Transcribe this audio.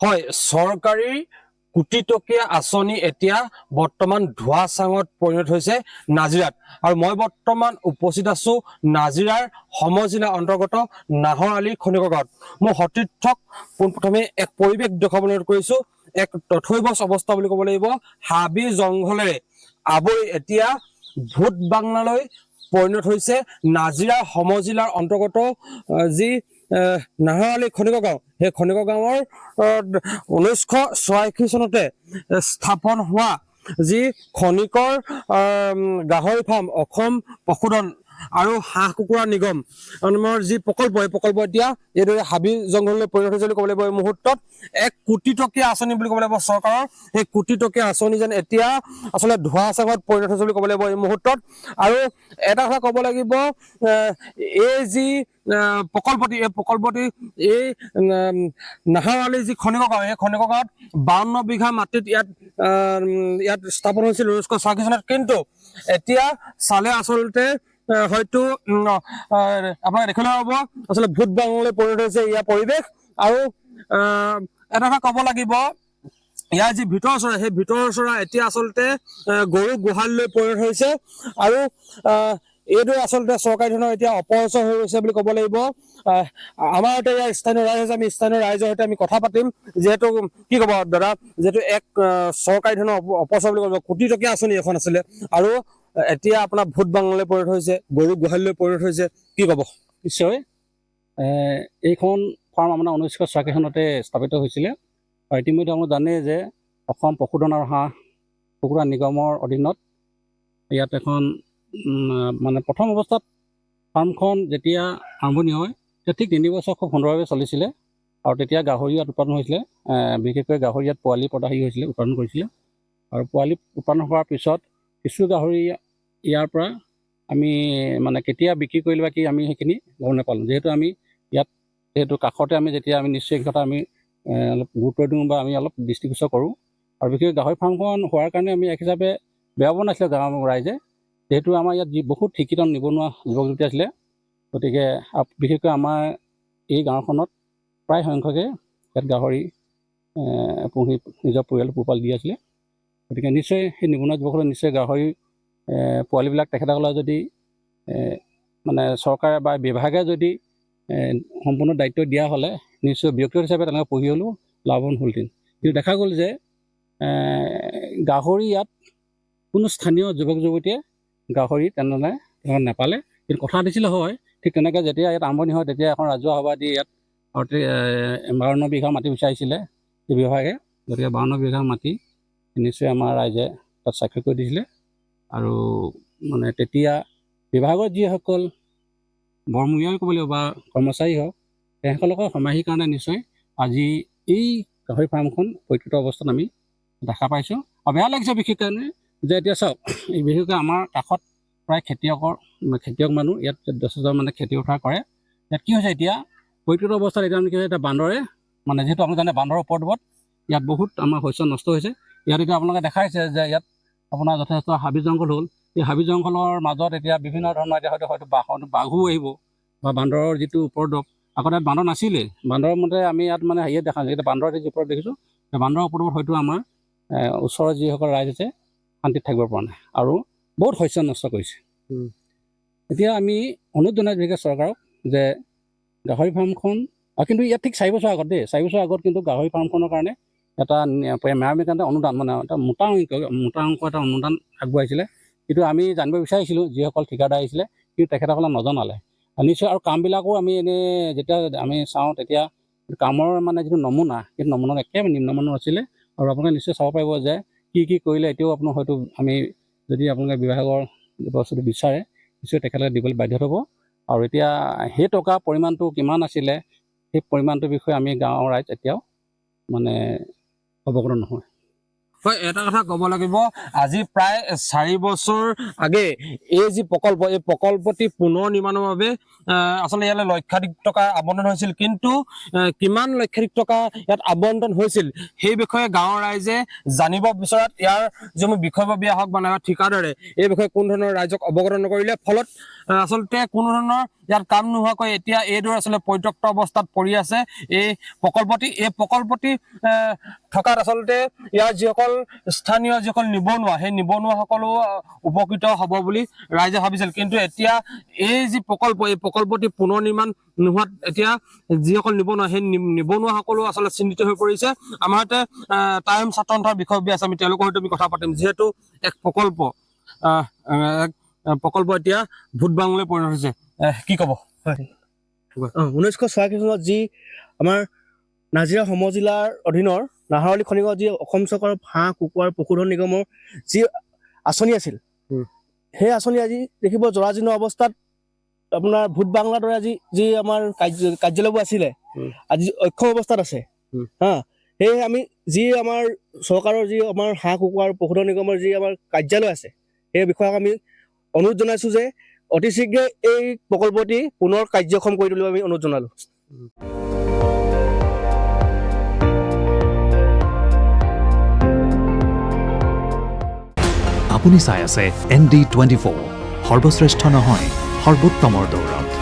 হয়, চৰকাৰী কোটি টকীয়া আঁচনি এতিয়া বৰ্তমান ধোঁৱা চাঙত পৰিণত হৈছে নাজিৰাত। আৰু মই বৰ্তমান উপস্থিত আছো নাজিৰাৰ সমজিলা অন্তৰ্গত নাহৰ আলি খনিকৰ গাঁৱত। মই সতীৰ্থক পোনপ্ৰথমে এক পৰিৱেশ দেখুৱাবলৈ কৰিছো। এক তথৈবচ অৱস্থা বুলি ক'ব লাগিব। হাবি জংঘলেৰে আৱৰি এতিয়া ভূত বাংলালৈ পৰিণত হৈছে নাজিৰা সমজিলাৰ অন্তৰ্গত যি নাহৰ আলি খনিকৰ গাঁও। সেই খনিকৰ গাঁৱৰ 1986 চনতে স্থাপন হোৱা যি খনিকৰ গাহৰি ফাৰ্ম অসম পশুধন আৰু হাঁহ কুকুৰা নিগম নামৰ যি প্ৰকল্প, এই প্ৰকল্প এতিয়া এইদৰে হাবি জংঘললৈ পৰিণত হৈছে বুলি ক'ব লাগিব। এই মুহূৰ্তত 1 কোটি টকীয়া আঁচনি বুলি ক'ব লাগিব চৰকাৰৰ। সেই কোটি টকীয়া আঁচনি যেন এতিয়া আচলতে ধোঁৱা চাঙত পৰিণত হৈছে বুলি ক'ব লাগিব এই মুহূৰ্তত। আৰু এটা কথা ক'ব লাগিব, এই যি প্ৰকল্পটি, এই প্ৰকল্পটি এই নাহৰ আলি যি খনিকৰ গাঁও, এই খনিকৰ গাঁৱত 52 বিঘা মাটিত ইয়াত স্থাপন হৈছিল 1986 চনত। কিন্তু এতিয়া চালে আচলতে হয়তো আপোনাক দেখিলে হ'ব আচলতে ভূত বাংলালৈ পৰিণত হৈছে ইয়াৰ পৰিৱেশ। আৰু এটা কথা ক'ব লাগিব, ইয়াৰ যি ভিতৰ চৰা, সেই ভিতৰ চৰা এতিয়া আচলতে গৰু গোহালিলৈ পৰিণত হৈছে। আৰু এইদৰে আচলতে চৰকাৰী ধৰণৰ এতিয়া অপচয় হৈ গৈছে বুলি ক'ব লাগিব। আমাৰ এতিয়া ইয়াৰ স্থানীয় ৰাইজ আছে, আমি স্থানীয় ৰাইজৰ সৈতে আমি কথা পাতিম। যিহেতু কি ক'ব দাদা, যিহেতু এক চৰকাৰী ধৰণৰ অপচয় বুলি ক'ব, কোটি টকীয়া আঁচনি এখন আছিলে আৰু এতিয়া আপোনাৰ ভূত বাংলালৈ পৰিণত হৈছে, গৰু গোহালিলৈ পৰিণত হৈছে, কি ক'ব? নিশ্চয়, এইখন ফাৰ্ম আপোনাৰ 1986 চনতে স্থাপিত হৈছিলে। আৰু ইতিমধ্যে আপুনি জানে যে অসম পশুধন আৰু হাঁহ কুকুৰা নিগমৰ অধীনত ইয়াত এখন মানে প্ৰথম অৱস্থাত ফাৰ্মখন যেতিয়া আৰম্ভণি হয় তেতিয়া ঠিক 3 বছৰ খুব সুন্দৰভাৱে চলিছিলে। আৰু তেতিয়া গাহৰি ইয়াত উৎপাদন হৈছিলে, বিশেষকৈ গাহৰি ইয়াত পোৱালি হৈছিলে, উৎপাদন কৰিছিলে। আৰু পোৱালি উৎপাদন হোৱাৰ পিছত কিছু গাহৰি ইয়াৰ পৰা আমি মানে কেতিয়া বিক্ৰী কৰিলে বা কি আমি সেইখিনি গম নাপালোঁ। যিহেতু আমি ইয়াত যিহেতু কাষতে আমি যেতিয়া আমি নিশ্চয় কথা আমি অলপ গুৰুত্ব দিওঁ বা আমি অলপ দৃষ্টিগোচৰ কৰোঁ। আৰু বিশেষকৈ গাহৰি ফাৰ্মখন হোৱাৰ কাৰণে আমি এক হিচাপে বেয়া পোৱা নাছিলে গাঁৱৰ ৰাইজে, যিহেতু আমাৰ ইয়াত বহুত শিক্ষিত নিবনুৱা যুৱক যুৱতী আছিলে। গতিকে বিশেষকৈ আমাৰ এই গাঁওখনত প্ৰায় সংখ্যকে ইয়াত গাহৰি পুহি নিজৰ পৰিয়াল পোহপাল দি আছিলে। গতিকে নিশ্চয় সেই নিবনুৱা যুৱকসকলে নিশ্চয় গাহৰি পোৱালিবিলাক তেখেতসকলে যদি মানে চৰকাৰে বা বিভাগে যদি সম্পূৰ্ণ দায়িত্ব দিয়া হ'লে নিশ্চয় ব্যক্তিগত হিচাপে তেওঁলোকে পুহি হ'লেও লাভৱান হ'লহেঁতেন। কিন্তু দেখা গ'ল যে গাহৰি ইয়াত কোনো স্থানীয় যুৱক যুৱতীয়ে গাহৰি তেনেধৰণে নাপালে। কিন্তু কথা দিছিলে হয়, ঠিক তেনেকৈ যেতিয়া ইয়াত আৰম্ভণি হয় তেতিয়া এখন ৰাজহুৱা সভা দি ইয়াত 52 বিঘা মাটি বিচাৰিছিলে এই বিভাগে। গতিকে 52 বিঘা মাটি নিশ্চয় আমাৰ ৰাইজে তাত স্বাক্ষৰ কৰি দিছিলে। আৰু মানে তেতিয়া বিভাগৰ যিসকল বৰমূৰীয়াই ক'ব লাগিব বা কৰ্মচাৰী হওক, তেসকলকৰ সমাহিৰ কাৰণে নিশ্চয় আজি এই গাহৰি ফাৰ্মখন প্ৰকৃত অৱস্থাত আমি দেখা পাইছোঁ। আৰু বেয়া লাগিছে বিশেষ কাৰণে যে এতিয়া চাওক, বিশেষকৈ আমাৰ কাষত প্ৰায় খেতিয়ক মানুহ ইয়াত যথেষ্ট মানে খেতি উঠাৰ কৰে। ইয়াত কি হৈছে এতিয়া প্ৰকৃত অৱস্থাত এতিয়া কি হৈছে, এতিয়া বান্দৰে মানে যিহেতু আপুনি জানে বান্দৰৰ ওপৰত ইয়াত বহুত আমাৰ শস্য নষ্ট হৈছে। ইয়াত এতিয়া আপোনালোকে দেখাইছে যে ইয়াত আপোনাৰ যথেষ্ট হাবি জংঘল হ'ল। এই হাবি জংঘলৰ মাজত এতিয়া বিভিন্ন ধৰণৰ এতিয়া হয়তো বাঘো আহিব বা বান্দৰৰ যিটো উপদ্ৰৱ, আগতে বান্দৰ নাছিলে। বান্দৰৰ মতে আমি ইয়াত মানে হেৰিয়ে দেখা যায়, এতিয়া বান্দৰৰ যি ওপৰত দেখিছোঁ, বান্দৰৰ ওপৰত হয়তো আমাৰ ওচৰৰ যিসকল ৰাইজ আছে শান্তিত থাকিব পৰা নাই আৰু বহুত শস্য নষ্ট কৰিছে। এতিয়া আমি অনুৰোধ জনাইছোঁ বিশেষকৈ চৰকাৰক যে গাহৰি ফাৰ্মখন, কিন্তু ইয়াত ঠিক 4 বছৰ আগত 4 বছৰ আগত কিন্তু গাহৰি ফাৰ্মখনৰ কাৰণে এটা মেৰামতিৰ কাৰণে অনুদান, মানে এটা মোটা অংক এটা অনুদান আগবঢ়াইছিলে। কিন্তু আমি জানিব বিচাৰিছিলোঁ যিসকল ঠিকাদাৰ আহিছিলে, কিন্তু তেখেতসকলে নজনালে নিশ্চয়। আৰু কামবিলাকো আমি এনেই যেতিয়া আমি চাওঁ তেতিয়া কামৰ মানে যিটো নমুনা, সেইটো নমুনাত একেবাৰে নিম্নমানৰ আছিলে। আৰু আপোনালোকে নিশ্চয় চাব পাৰিব যে কি কৰিলে এতিয়াও আপোনাৰ হয়তো আমি যদি আপোনালোকে বিভাগৰ বস্তুটো বিচাৰে নিশ্চয় তেখেতলোকে দিবলৈ বাধ্য হ'ব। আৰু এতিয়া সেই টকা পৰিমাণটো কিমান আছিলে সেই পৰিমাণটোৰ বিষয়ে আমি গাঁৱৰ ৰাইজ এতিয়াও মানে অৱগত নহয়। হয়, এটা কথা ক'ব লাগিব, আজি প্ৰায় 4 বছৰ আগে এই যি প্ৰকল্প, এই প্ৰকল্পটি পুনৰ নিৰ্মাণৰ বাবে আচলতে ইয়ালৈ লক্ষাধিক টকা আবণ্টন হৈছিল। কিন্তু কিমান লক্ষাধিক টকা ইয়াত আবণ্টন হৈছিল সেই বিষয়ে গাঁৱৰ ৰাইজে জানিব বিচৰাত ইয়াৰ যিসমূহ বিষয়ববীয়া হওক বা নাইবা ঠিকাদাৰে এই বিষয়ে কোনো ধৰণৰ ৰাইজক অৱগত নকৰিলে। ফলত আচলতে কোনো ধৰণৰ ইয়াত কাম নোহোৱাকৈ এতিয়া এইদৰে আচলতে পৰিত্যক্ত অৱস্থাত পৰি আছে এই প্ৰকল্পটি থকাত আচলতে ইয়াৰ যিসকল স্থানীয় যিসকল নিবনুৱা সেই নিবনুৱাসকলো উপকৃত হ'ব বুলি ৰাইজে ভাবিছিল কিন্তু এতিয়া এই যি এই প্ৰকল্পটি পুনৰ নিৰ্মাণ নোহোৱাত এতিয়া যিসকল নিবনুৱা সেই নিবনুৱাসকলো আচলতে চিন্তিত হৈ পৰিছে আমাৰ ইয়াতে টাইম ছাত্ৰ সন্থাৰ বিষয়ববীয়া আছে আমি তেওঁলোকৰ সৈতে আমি কথা পাতিম যিহেতু এক প্ৰকল্প এতিয়া ভোট বাংলৈ পৰিণত হৈছে কি ক'ব 1986 চনত যি আমাৰ নাজিৰা সমজিলাৰ অধীনৰ নাহৰলী খনিকৰ যি অসম চৰকাৰৰ হাঁহ কুকুৰাৰ পশুধন নিগমৰ যি আঁচনি আছিল সেই আঁচনি আজি দেখিব জৰাজীৰ্ণ অৱস্থাত আপোনাৰ ভোট বাংলাৰ দৰে আজি যি আমাৰ কাৰ্যালয়বোৰ আছিলে আজি অক্ষম অৱস্থাত আছে সেয়ে আমি যি আমাৰ চৰকাৰৰ যি আমাৰ হাঁহ কুকুৰাৰ পশুধন নিগমৰ যি আমাৰ কাৰ্যালয় আছে সেই বিষয়ক আমি অনুৰোধ জনাইছো যে অতি শীঘ্ৰে এই প্ৰকল্পটি পুনৰ কাৰ্যক্ষম কৰি তুলিব আমি অনুৰোধ জনালো আপুনি চাই আছে ND24 সৰ্বশ্ৰেষ্ঠ নহয় সৰ্বোত্তমৰ দৌৰত